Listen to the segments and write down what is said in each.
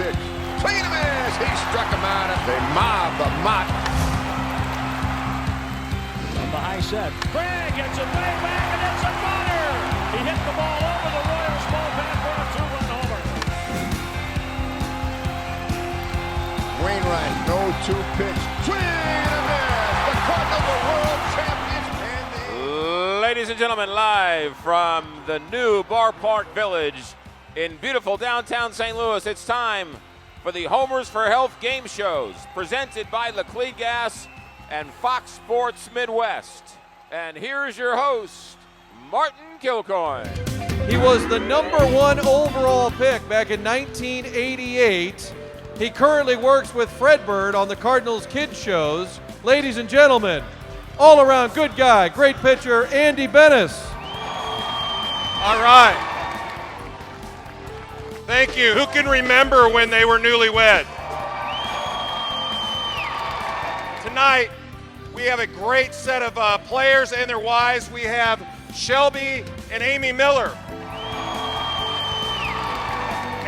pitch. Swing and a miss. He struck him out at the mob, the mott. From the high set. Craig gets it way back, and it's a runner. He hit the ball over the Royals bullpen for a 2-run homer. Wainwright, no 2-pitch. Swing and a miss. The Cardinals are world champions. Ladies and gentlemen, live from the new Ballpark Village in beautiful downtown St. Louis, it's time for the Homers for Health game shows presented by Laclede Gas and Fox Sports Midwest. And here's your host, Martin Kilcoyne. He was the #1 overall pick back in 1988. He currently works with Fred Bird on the Cardinals kids shows. Ladies and gentlemen, all around good guy, great pitcher, Andy Bennis. All right. Thank you. Who can remember when they were newlywed? Tonight, we have a great set of players and their wives. We have Shelby and Amy Miller.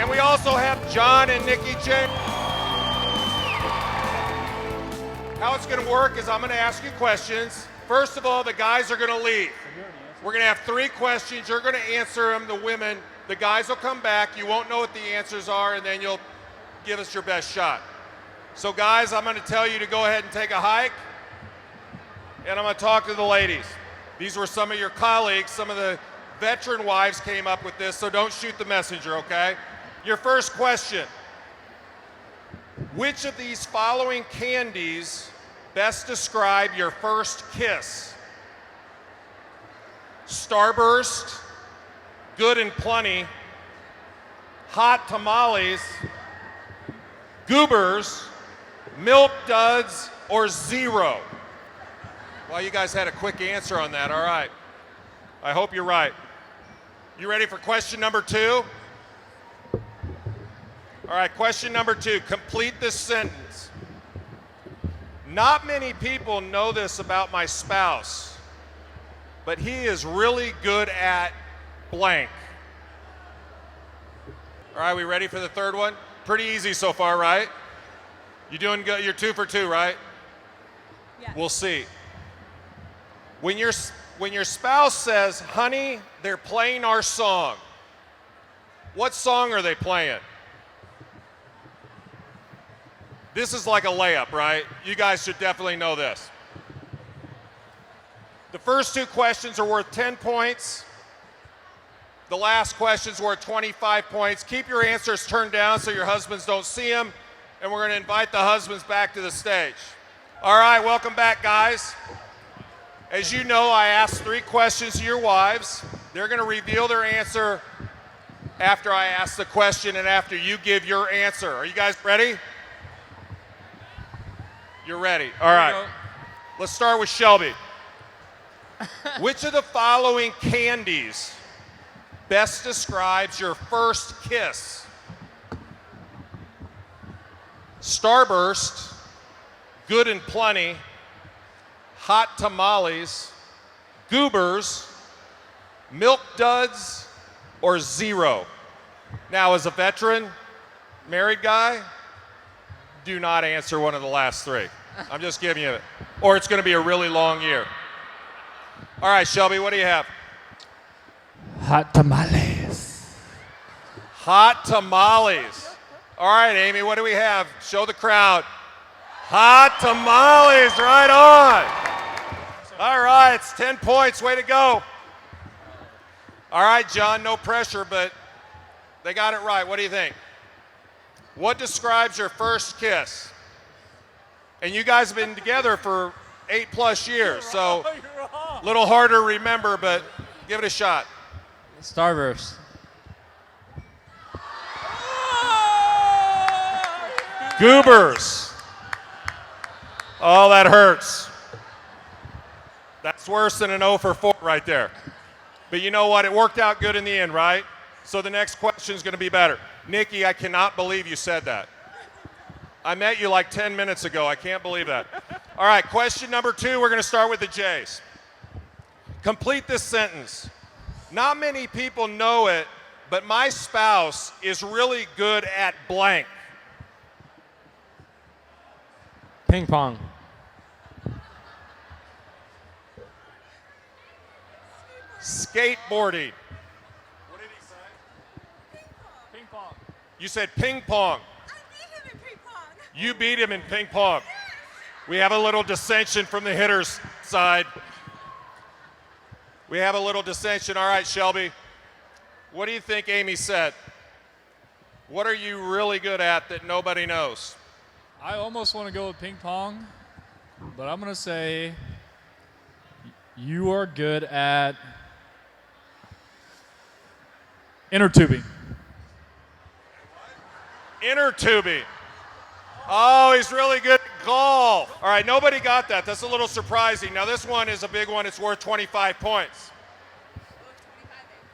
And we also have John and Nikki J. How it's going to work is I'm going to ask you questions. First of all, the guys are going to leave. We're going to have 3 questions. You're going to answer them, the women. The guys will come back. You won't know what the answers are, and then you'll give us your best shot. So, guys, I'm going to tell you to go ahead and take a hike, and I'm going to talk to the ladies. These were some of your colleagues. Some of the veteran wives came up with this, so don't shoot the messenger, okay? Your first question. Which of these following candies best describe your first kiss? Starburst, Good and Plenty, Hot Tamales, Goobers, Milk Duds, or Zero? Well, you guys had a quick answer on that. All right. I hope you're right. You ready for question number 2? All right, question number 2. Complete this sentence. Not many people know this about my spouse, but he is really good at blank. All right, we ready for the third one? Pretty easy so far, right? You doing good? You're 2 for 2, right? Yeah. We'll see. When your spouse says, honey, they're playing our song, what song are they playing? This is like a layup, right? You guys should definitely know this. The first 2 questions are worth 10 points. The last question's worth 25 points. Keep your answers turned down so your husbands don't see them, and we're going to invite the husbands back to the stage. All right, welcome back, guys. As you know, I asked 3 questions to your wives. They're going to reveal their answer after I ask the question and after you give your answer. Are you guys ready? You're ready. All right. Let's start with Shelby. Which of the following candies best describes your first kiss? Starburst, Good and Plenty, Hot Tamales, Goobers, Milk Duds, or Zero? Now, as a veteran, married guy, do not answer one of the last 3. I'm just giving you it. Or it's going to be a really long year. All right, Shelby, what do you have? Hot tamales. Hot tamales. All right, Amy, what do we have? Show the crowd. Hot tamales, right on. All right, it's 10 points. Way to go. All right, John, no pressure, but they got it right. What do you think? What describes your first kiss? And you guys have been together for 8+ years, so a little harder to remember, but give it a shot. Starburst. Goobers. Oh, that hurts. That's worse than an 0 for 4 right there. But you know what? It worked out good in the end, right? So the next question is going to be better. Nikki, I cannot believe you said that. I met you like 10 minutes ago. I can't believe that. All right, question number 2. We're going to start with the Jays. Complete this sentence. Not many people know it, but my spouse is really good at blank. Ping pong. Skateboarding. What did he say? Ping pong. You said ping pong. I beat him in ping pong. You beat him in ping pong. We have a little dissension from the hitter's side. We have a little dissension. All right, Shelby. What do you think Amy said? What are you really good at that nobody knows? I almost want to go with ping pong, but I'm going to say you are good at inner tubing. Inner tubing. Oh, he's really good at golf. All right, nobody got that. That's a little surprising. Now, this one is a big one. It's worth 25 points.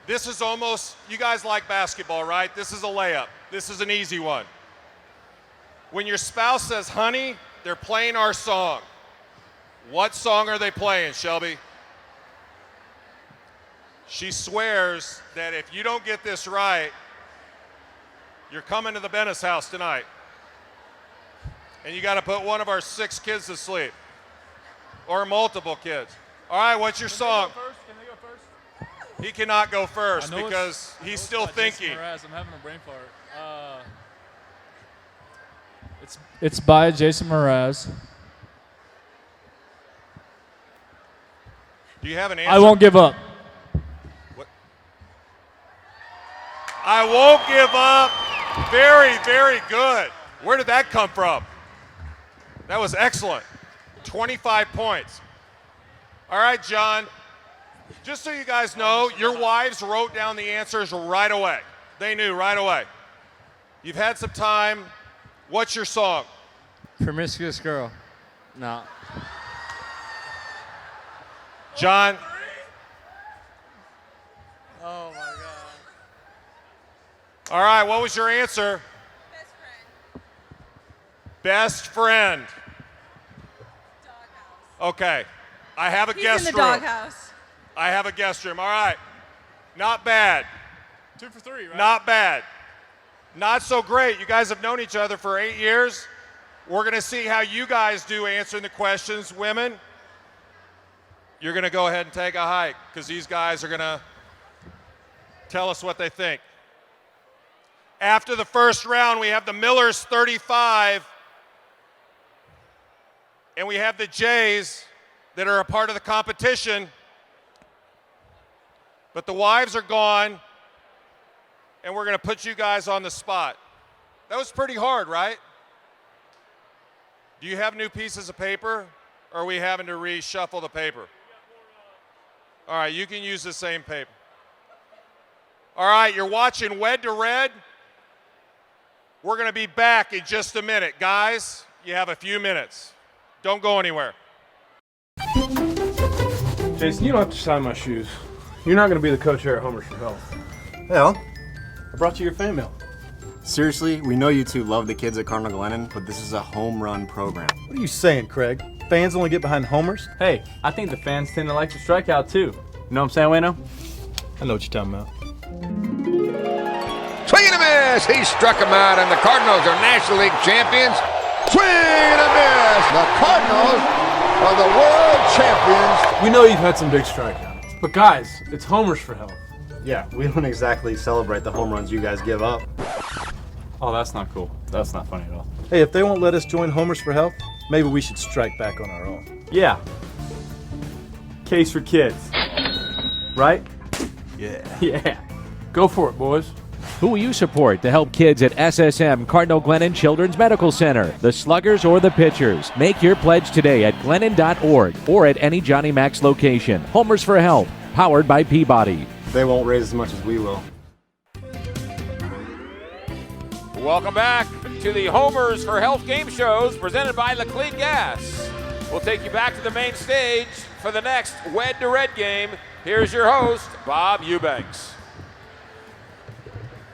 This is almost, you guys like basketball, right? This is a layup. This is an easy one. When your spouse says, honey, they're playing our song. What song are they playing, Shelby? She swears that if you don't get this right, you're coming to the Bennis house tonight. And you got to put one of our 6 kids to sleep. Or multiple kids. All right, what's your song? Can they go first? He cannot go first I know because he's still thinking. I'm having a brain fart. It's by Jason Mraz. Do you have an answer? I won't give up. I won't give up. Very, very good. Where did that come from? That was excellent. 25 points. All right, John. Just so you guys know, your wives wrote down the answers right away. They knew right away. You've had some time. What's your song? Promiscuous girl. No. John? Oh, my God. All right, what was your answer? Best friend. Best friend. Doghouse. Okay. I have a He's guest in the room. doghouse. I have a guest room. All right. Not bad. 2 for 3, right? Not bad. Not so great. You guys have known each other for 8 years. We're going to see how you guys do answering the questions. Women, you're going to go ahead and take a hike because these guys are going to tell us what they think. After the first round, we have the Millers 35, and we have the Jays that are a part of the competition. But the wives are gone, and we're going to put you guys on the spot. That was pretty hard, right? Do you have new pieces of paper, or are we having to reshuffle the paper? All right, you can use the same paper. All right, you're watching Wed to Red. We're going to be back in just a minute. Guys, you have a few minutes. Don't go anywhere. Jason, you don't have to sign my shoes. You're not going to be the coach here at Homers for Health. Well, I brought you your fan mail. seriously, we know you two love the kids at Cardinal Glennon, but this is a home run program. What are you saying, Craig? Fans only get behind homers? Hey, I think the fans tend to like to strike out too. You know what I'm saying, Wayno? I know what you're talking about. Swing and a miss. He struck him out, and the Cardinals are National League champions. Swing and a miss. The Cardinals are the world champions. We know you've had some big strikeouts, but guys, it's Homers for Health. Yeah, we don't exactly celebrate the home runs you guys give up. Oh, that's not cool. That's not funny at all. Hey, if they won't let us join Homers for Health, maybe we should strike back on our own. Yeah. Case for kids. Right? Yeah. Yeah. Go for it, boys. Who will you support to help kids at SSM Cardinal Glennon Children's Medical Center? The Sluggers or the Pitchers? Make your pledge today at glennon.org or at any Johnny Max location. Homers for Health, powered by Peabody. They won't raise as much as we will. Welcome back to the Homers for Health game shows presented by Laclede Gas. We'll take you back to the main stage for the next Wed to Red game. Here's your host, Bob Eubanks.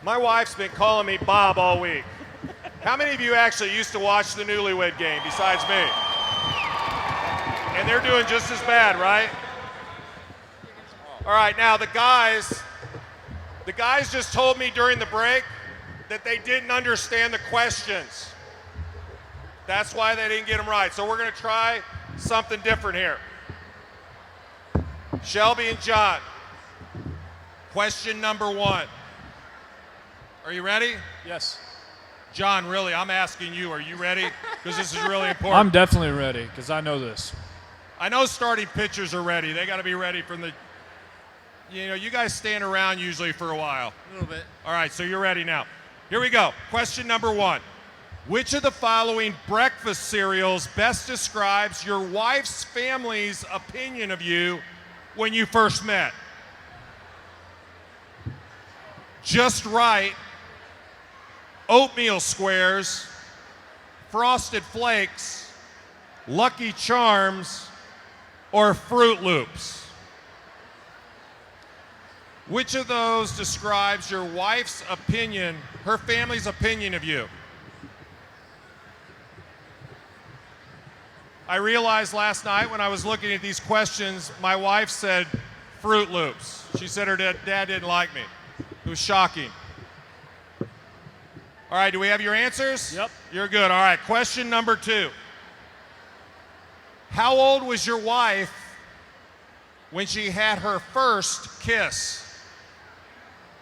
My wife's been calling me Bob all week. How many of you actually used to watch the Newlywed Game besides me? And they're doing just as bad, right? All right, now the guys just told me during the break that they didn't understand the questions. That's why they didn't get them right. So we're going to try something different here. Shelby and John, question number 1. Are you ready? Yes. John, really, I'm asking you, are you ready? Because this is really important. I'm definitely ready because I know this. I know starting pitchers are ready. They got to be ready from the, you guys stand around usually for a while. A little bit. All right, so you're ready now. Here we go. Question number 1. Which of the following breakfast cereals best describes your wife's family's opinion of you when you first met? Just Right, Oatmeal Squares, Frosted Flakes, Lucky Charms, or Fruit Loops? Which of those describes your wife's opinion, her family's opinion of you? I realized last night when I was looking at these questions, my wife said Fruit Loops. She said her dad didn't like me. It was shocking. All right, do we have your answers? Yep. You're good. All right, question number 2. How old was your wife when she had her first kiss?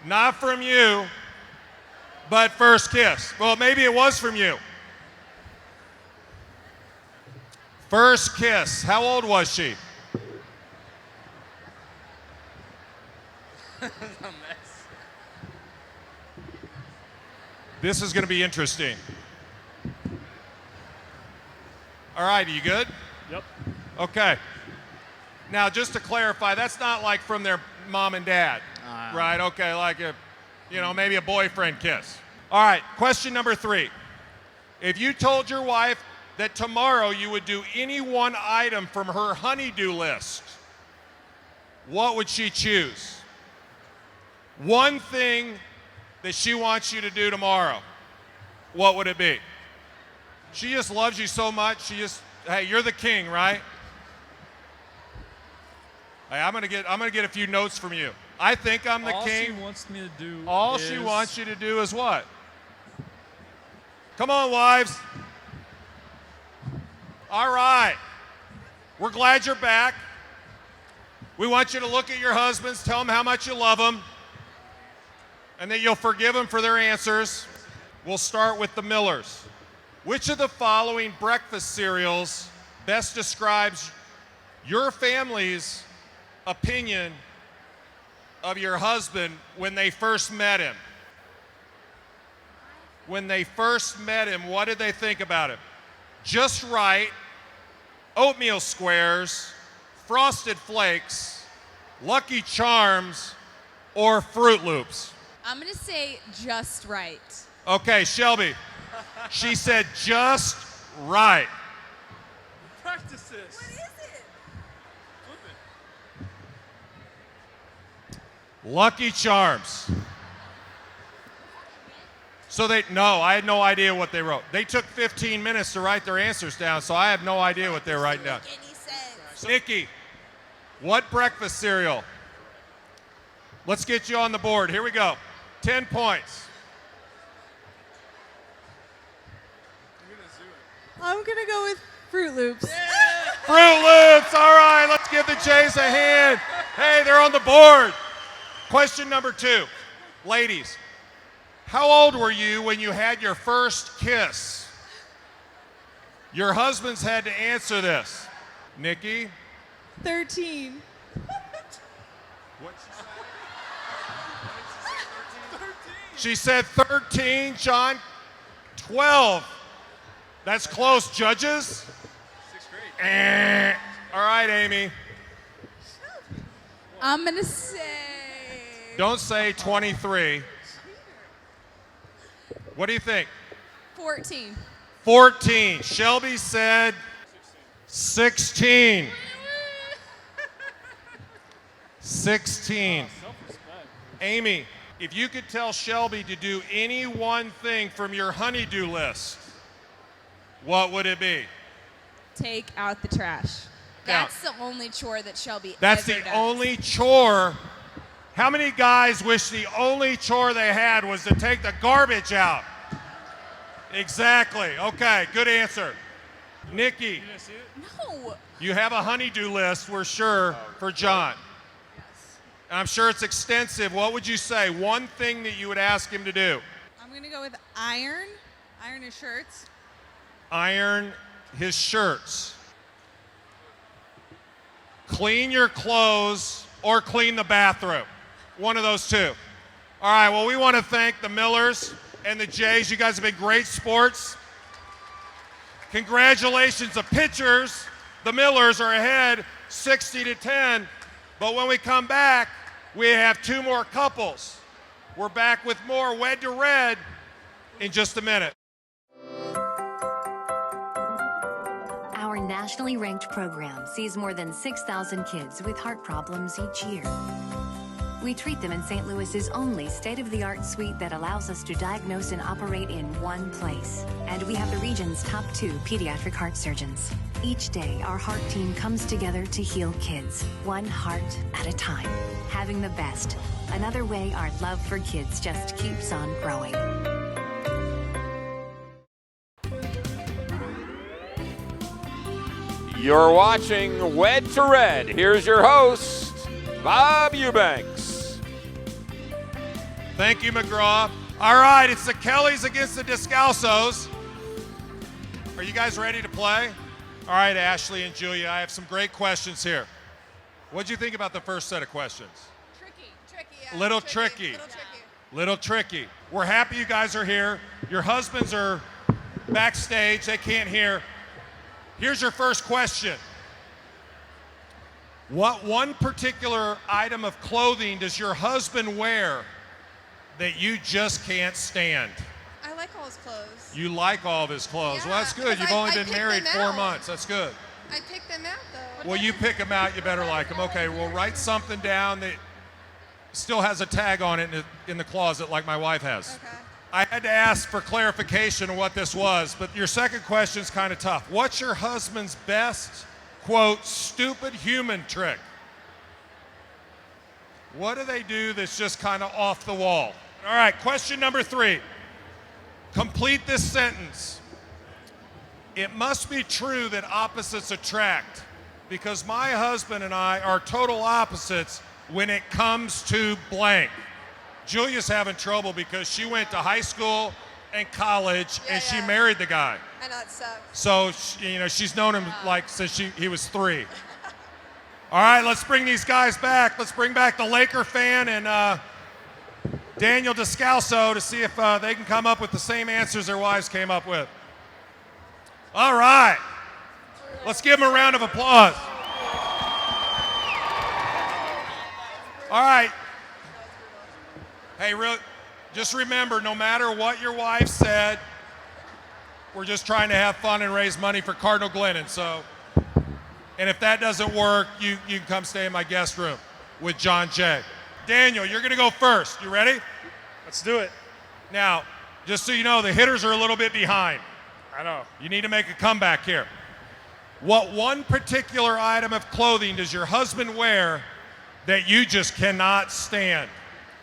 Not from you, but first kiss. Well, maybe it was from you. First kiss. How old was she? This is going to be interesting. All right, are you good? Yep. Okay. Now, just to clarify, that's not like from their mom and dad, right? Okay, like maybe a boyfriend kiss. All right, question number 3. If you told your wife that tomorrow you would do any one item from her honey-do list, what would she choose? One thing that she wants you to do tomorrow, what would it be? She just loves you so much, hey, you're the king, right? Hey, I'm gonna get a few notes from you. I think I'm the king. All she wants me to do All is... she wants you to do is what? Come on, wives. All right. We're glad you're back. We want you to look at your husbands, tell them how much you love them, and then you'll forgive them for their answers. We'll start with the Millers. Which of the following breakfast cereals best describes your family's opinion of your husband when they first met him? When they first met him, what did they think about him? Just Right, Oatmeal Squares, Frosted Flakes, Lucky Charms, or Fruit Loops? I'm going to say Just Right. Okay, Shelby. She said Just Right. Practice this. What is it? Flip it. Lucky Charms. So I had no idea what they wrote. They took 15 minutes to write their answers down, so I have no idea what they're writing down. Any sense. Nikki, what breakfast cereal? Let's get you on the board. Here we go. 10 points. I'm going to go with Fruit Loops. Fruit Loops. All right, let's give the Jays a hand. Hey, they're on the board. Question number 2. Ladies, how old were you when you had your first kiss? Your husbands had to answer this. Nikki? 13. What'd she say? She said 13. John? 12. That's close, judges. 6th grade. All right, Amy. I'm going to say... Don't say 23. What do you think? 14. 14. Shelby said 16. 16. Amy, if you could tell Shelby to do any one thing from your honey-do list, what would it be? Take out the trash. That's the only chore that Shelby That's ever the does. only chore. How many guys wish the only chore they had was to take the garbage out? Exactly. Okay, good answer. Nikki, No. you have a honey-do list, we're sure, for John. And I'm sure it's extensive. What would you say? One thing that you would ask him to do? I'm going to go with iron his shirts. Iron his shirts. Clean your clothes or clean the bathroom. One of those two. All right, well, we want to thank the Millers and the Jays. You guys have been great sports. Congratulations, the pitchers. The Millers are ahead 60-10. But when we come back, we have two more couples. We're back with more Wed to Red in just a minute. Our nationally ranked program sees more than 6,000 kids with heart problems each year. We treat them in St. Louis's only state-of-the-art suite that allows us to diagnose and operate in one place. And we have the region's top 2 pediatric heart surgeons. Each day, our heart team comes together to heal kids, one heart at a time. Having the best. Another way our love for kids just keeps on growing. You're watching Wed to Red. Here's your host, Bob Eubanks. Thank you, McGraw. All right, it's the Kellys against the Descalzos. Are you guys ready to play? All right, Ashley and Julia, I have some great questions here. What'd you think about the first set of questions? Tricky. A little tricky. Little tricky. We're happy you guys are here. Your husbands are backstage. They can't hear. Here's your first question. What one particular item of clothing does your husband wear that you just can't stand? I like all his clothes. You like all of his clothes. Well, that's good. You've only been married 4 months. That's good. I picked them out, though. Well, you pick them out, you better like them. Okay, well, write something down that still has a tag on it in the closet like my wife has. Okay. I had to ask for clarification on what this was, but your second question's kind of tough. What's your husband's best, quote, stupid human trick? What do they do that's just kind of off the wall? All right, question number 3. Complete this sentence. It must be true that opposites attract, because my husband and I are total opposites when it comes to blank. Julia's having trouble because she went to high school and college, and she married the guy. I know, it sucks. So, she's known him like since he was 3. All right, let's bring these guys back. Let's bring back the Laker fan and Daniel Descalzo to see if they can come up with the same answers their wives came up with. All right. Let's give them a round of applause. All right. Hey, just remember, no matter what your wife said, we're just trying to have fun and raise money for Cardinal Glennon. So, and if that doesn't work, you can come stay in my guest room with John Jay. Daniel, you're going to go first. You ready? Let's do it. Now, just so you know, the hitters are a little bit behind. I know. You need to make a comeback here. What one particular item of clothing does your husband wear that you just cannot stand?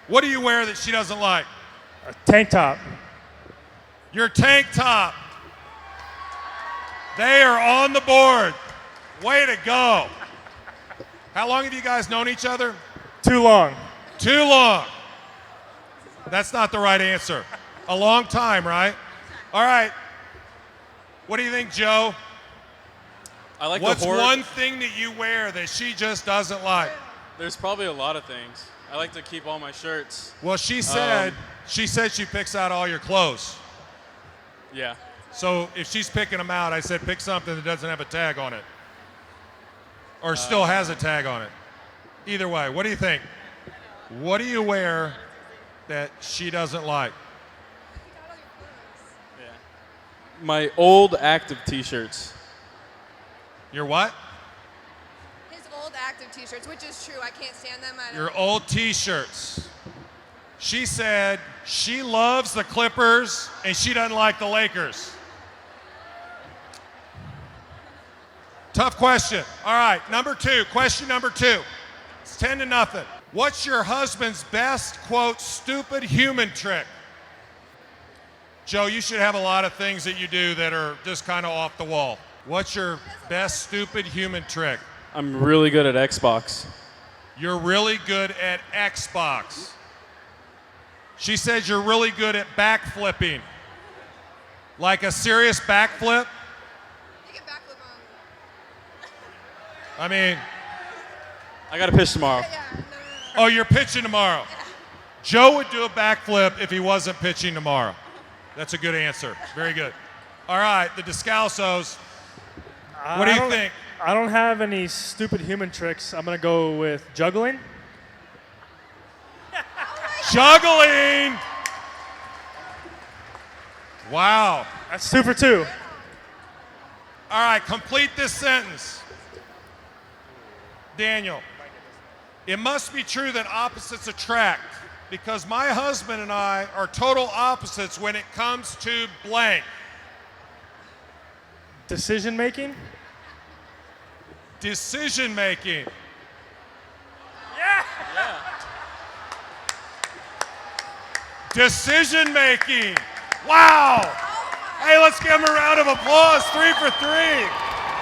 What do you wear that she doesn't like? A tank top. Your tank top. They are on the board. Way to go. How long have you guys known each other? Too long. Too long. That's not the right answer. A long time, right? All right. What do you think, Joe? I like What's the horde. one thing that you wear that she just doesn't like? There's probably a lot of things. I like to keep all my shirts. Well, she said she picks out all your clothes. Yeah. So if she's picking them out, I said pick something that doesn't have a tag on it. Or still has a tag on it. Either way, what do you think? What do you wear that she doesn't like? Yeah. My old active t-shirts. Your what? His old active t-shirts, which is true. I can't stand them. Your old t-shirts. She said she loves the Clippers and she doesn't like the Lakers. Tough question. All right, question number 2. It's 10-0. What's your husband's best, quote, stupid human trick? Joe, you should have a lot of things that you do that are just kind of off the wall. What's your best stupid human trick? I'm really good at Xbox. You're really good at Xbox. She says you're really good at backflipping. Like a serious backflip? You can backflip on. I mean, I got to pitch tomorrow. oh, you're pitching tomorrow. Joe would do a backflip if he wasn't pitching tomorrow. That's a good answer. Very good. All right, the Descalzos. What do you think? I don't have any stupid human tricks. I'm going to go with juggling. Juggling! Wow. That's 2 for 2. All right, complete this sentence. Daniel, it must be true that opposites attract, because my husband and I are total opposites when it comes to blank. Decision making? Decision making. Yeah! Decision making. Wow. Hey, let's give him a round of applause. 3 for 3.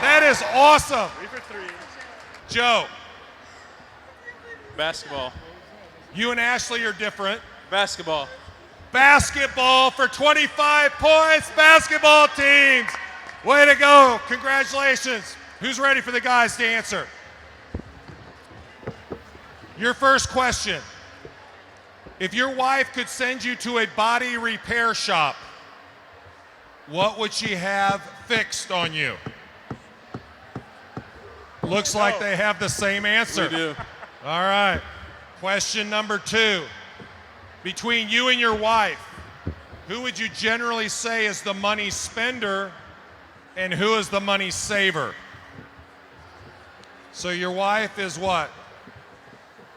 That is awesome. 3 for 3. Joe. Basketball. You and Ashley are different. Basketball. Basketball for 25 points. Basketball teams. Way to go. Congratulations. Who's ready for the guys to answer? Your first question. If your wife could send you to a body repair shop, what would she have fixed on you? Looks like they have the same answer. We do. All right. Question number 2. Between you and your wife, who would you generally say is the money spender and who is the money saver? So your wife is what?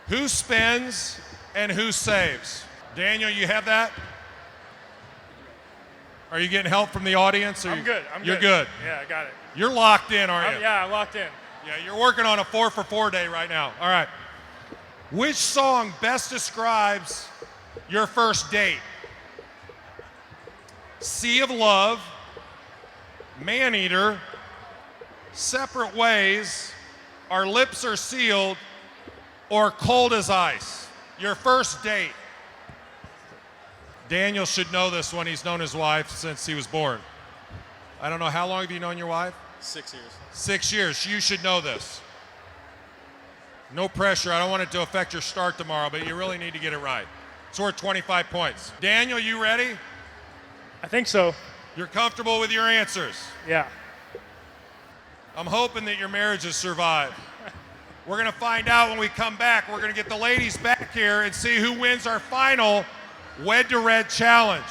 Who spends and who saves? Daniel, you have that? Are you getting help from the audience? I'm good. You're good. Yeah, I got it. You're locked in, aren't you? Yeah, I'm locked in. Yeah, you're working on a 4 for 4 day right now. All right. Which song best describes your first date? Sea of Love, Maneater, Separate Ways, Our Lips Are Sealed, or Cold as Ice? Your first date. Daniel should know this one. He's known his wife since he was born. I don't know, how long have you known your wife? 6 years. 6 years. You should know this. No pressure. I don't want it to affect your start tomorrow, but you really need to get it right. It's worth 25 points. Daniel, you ready? I think so. You're comfortable with your answers? Yeah. I'm hoping that your marriage has survived. We're going to find out when we come back. We're going to get the ladies back here and see who wins our final Wed to Red challenge.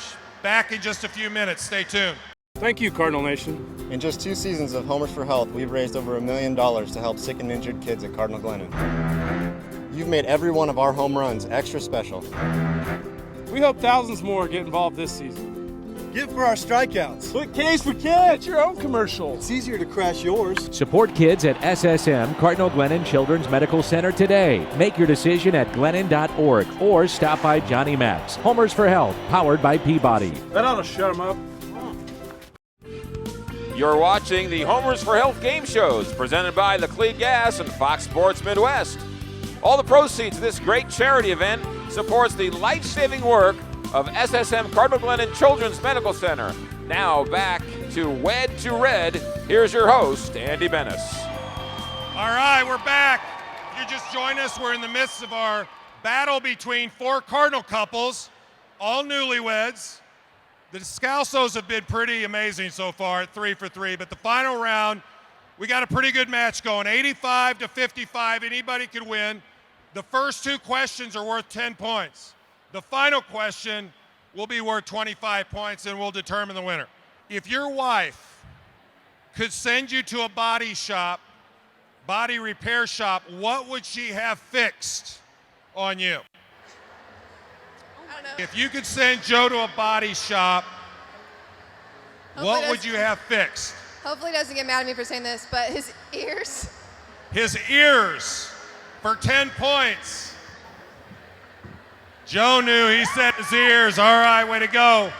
Back in just a few minutes. Stay tuned. Thank you, Cardinal Nation. In just 2 seasons of Homers for Health, we've raised over $1 million to help sick and injured kids at Cardinal Glennon. You've made every one of our home runs extra special. We hope thousands more get involved this season. Give for our strikeouts. Put K's for kids. Get your own commercial. It's easier to crash yours. Support kids at SSM Cardinal Glennon Children's Medical Center today. Make your decision at Glennon.org or stop by Johnny Mac's. Homers for Health, powered by Peabody. That ought to shut them up. You're watching the Homers for Health game shows presented by Laclede Gas and Fox Sports Midwest. All the proceeds of this great charity event supports the life-saving work of SSM Cardinal Glennon Children's Medical Center. Now back to Wed to Red. Here's your host, Andy Bennis. All right, we're back. If you just joined us, we're in the midst of our battle between 4 Cardinal couples, all newlyweds. The Descalzos have been pretty amazing so far at 3 for 3, but the final round, we got a pretty good match going. 85 to 55, anybody could win. The first 2 questions are worth 10 points. The final question will be worth 25 points, and we'll determine the winner. If your wife could send you to a body repair shop, what would she have fixed on you? I don't know. If you could send Joe to a body shop, what would you have fixed? Hopefully he doesn't get mad at me for saying this, but his ears. His ears for 10 points. Joe knew, he said his ears. All right, way to go.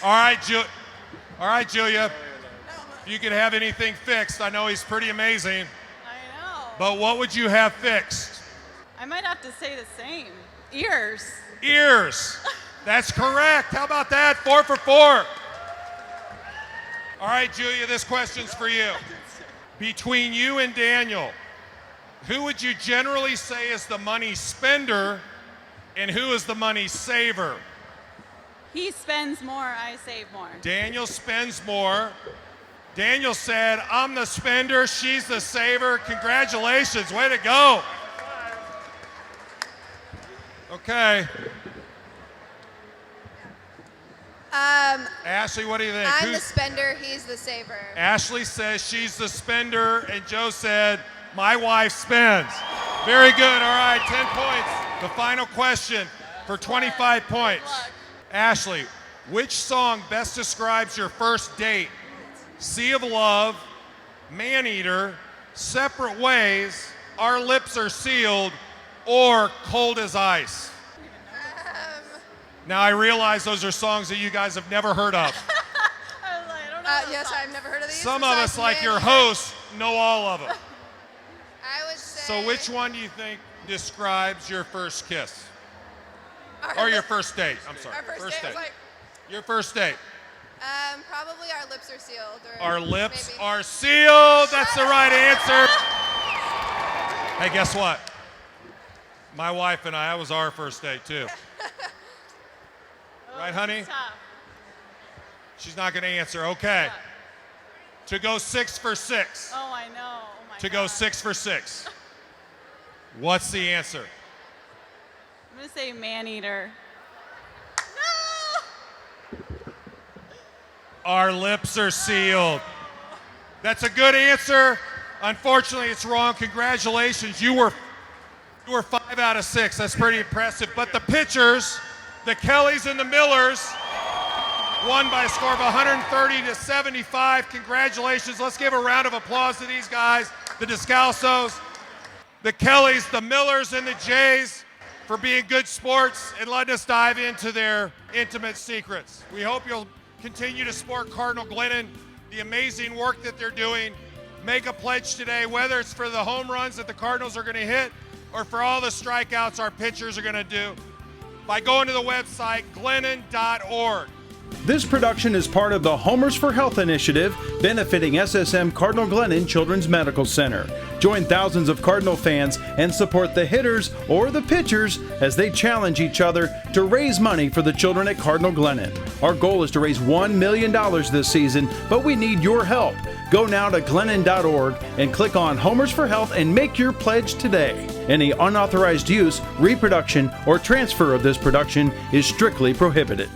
All right, Julia. If you could have anything fixed, I know he's pretty amazing. I know. But what would you have fixed? I might have to say the same. Ears. Ears. That's correct. How about that? 4 for 4. All right, Julia, this question's for you. Between you and Daniel, who would you generally say is the money spender and who is the money saver? He spends more, I save more. Daniel spends more. Daniel said, I'm the spender, she's the saver. Congratulations, way to go. Okay. Ashley, what do you think? I'm the spender, he's the saver. Ashley says she's the spender, and Joe said, my wife spends. Very good, all right, 10 points. The final question for 25 points. Ashley, which song best describes your first date? Sea of Love, Man-Eater, Separate Ways, Our Lips Are Sealed, or Cold as Ice? Now I realize those are songs that you guys have never heard of. Yes, I've never heard of these. Some of us, like your host, know all of them. I would say. So which one do you think describes your first kiss? Or your first date, I'm sorry. Our first date. Your first date. Probably Our Lips Are Sealed. Our lips are sealed. That's the right answer. Hey, guess what? My wife and I, that was our first date too. Right, honey? She's not going to answer. Okay. To go 6 for 6. Oh, I know. Oh my To go 6 for 6. What's the answer? I'm going to say Man-Eater. Our lips are sealed. That's a good answer. Unfortunately, it's wrong. Congratulations. You were 5 out of 6. That's pretty impressive. But the pitchers, the Kellys and the Millers, won by a score of 130 to 75. Congratulations. Let's give a round of applause to these guys, the Descalzos, the Kellys, the Millers, and the Jays for being good sports and letting us dive into their intimate secrets. We hope you'll continue to support Cardinal Glennon, the amazing work that they're doing. Make a pledge today, whether it's for the home runs that the Cardinals are going to hit or for all the strikeouts our pitchers are going to do, by going to the website Glennon.org. This production is part of the Homers for Health initiative benefiting SSM Cardinal Glennon Children's Medical Center. Join thousands of Cardinal fans and support the hitters or the pitchers as they challenge each other to raise money for the children at Cardinal Glennon. Our goal is to raise $1 million this season, but we need your help. Go now to Glennon.org and click on Homers for Health and make your pledge today. Any unauthorized use, reproduction, or transfer of this production is strictly prohibited.